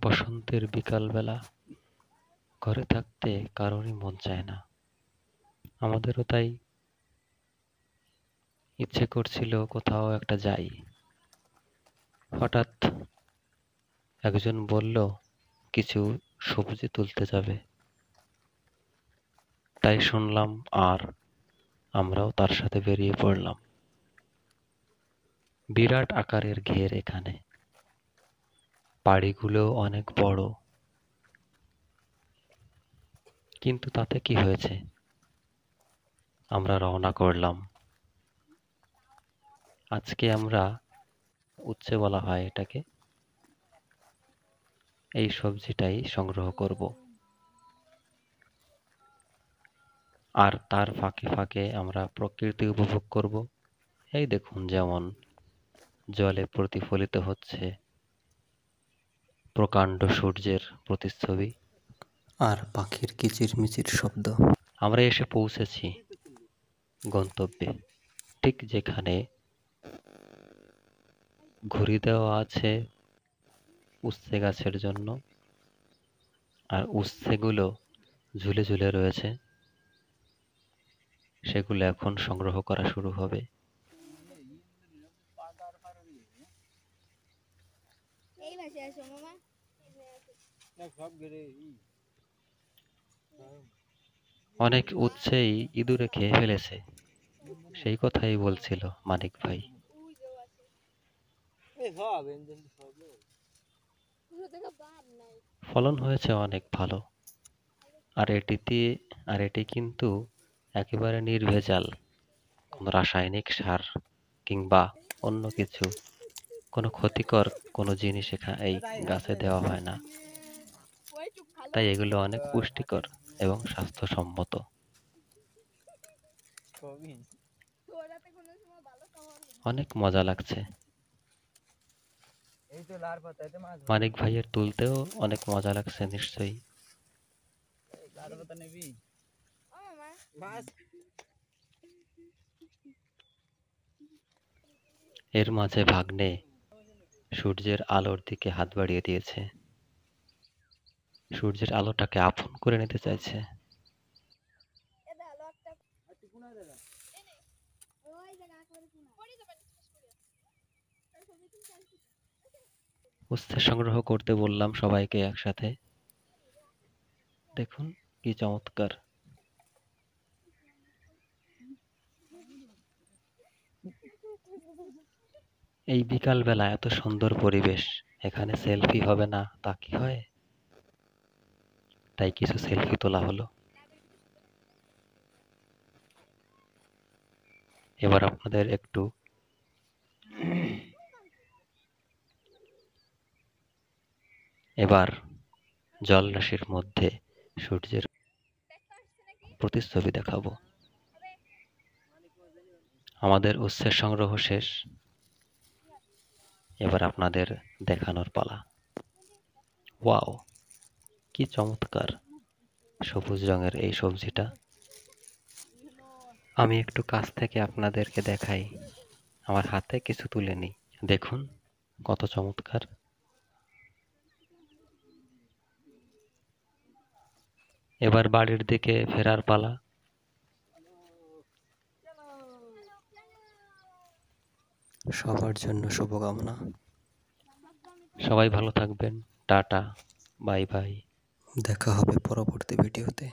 বসন্তের বিকালবেলা ঘরে থাকতে কারোরই মন চায় না। আমাদেরও তাই ইচ্ছে করছিল কোথাও একটা যাই। হঠাৎ একজন বলল কিছু সবজি তুলতে যাবে। তাই শুনলাম আর আমরাও তার সাথে বেরিয়ে পড়লাম। বিরাট আকারের ঘের এখানে। বাড়িগুলো অনেক বড়। কিন্তু তাতে কি হয়েছে? আমরা রওনা করলাম। আজকে আমরা উচ্ছে বলা হয় এটাকে, এই সবজিটাই সংগ্রহ করব। আর তার ফাঁকে ফাঁকে আমরা প্রকৃতি উপভোগ করব। এই দেখুন, যেমন জলে প্রতিফলিত হচ্ছে প্রকাণ্ড সূর্যের প্রতিচ্ছবি, আর পাখির কিচিরমিচির শব্দ। আমরা এসে পৌঁছেছি গন্তব্যে, ঠিক যেখানে ঘুড়ি দেওয়া আছে উচ্ছে গাছের জন্য, আর উচ্ছেগুলো ঝুলে ঝুলে রয়েছে। সেগুলো এখন সংগ্রহ করা শুরু হবে। অনেক উচ্ছেই ইঁদুরে খেয়ে ফেলেছে, সেই কথাই বলছিল মানিক ভাই। ফলন হয়েছে অনেক ভালো। আর এটি কিন্তু একেবারে নির্ভেজাল। কোনো রাসায়নিক সার কিংবা অন্য কিছু, কোনো ক্ষতিকর কোনো জিনিস এই গাছে দেওয়া হয় না। তাই এগুলো অনেক পুষ্টিকর এবং স্বাস্থ্যসম্মত। অনেক মজা লাগছে। মানিক ভাইয়ের তুলতেও অনেক মজা লাগছে নিশ্চয়ই। এর মাঝে ভাগ্নে সূর্যের আলোর দিকে হাত বাড়িয়ে দিয়েছে। সূর্যের আলোটাকে আপন করে নিতে চাইছে। উচ্ছে সংগ্রহ করতে বললাম সবাইকে একসাথে। দেখুন কি চমৎকার। এই বিকাল বেলা এত সুন্দর পরিবেশ, এখানে সেলফি হবে না তা কি হয়? তাই কিছু সেলফি তোলা হলো। এবার আপনাদের একটু জলরাশির মধ্যে সূর্যের প্রতিচ্ছবি দেখাবো। আমাদের উচ্ছের সংগ্রহ শেষ। এবার আপনাদের দেখানোর পালা। ওয়াও, কি চমৎকার সবুজ রঙের এই সবজিটা। আমি একটু কাছ থেকে আপনাদেরকে দেখাই। আমার হাতে কিছু তুলে নিই। দেখুন কত চমৎকার। এবার বাড়ির দিকে ফেরার পালা। সবার জন্য শুভকামনা। সবাই ভালো থাকবেন। Tata, bye bye. দেখা হবে পরবর্তী ভিডিওতে।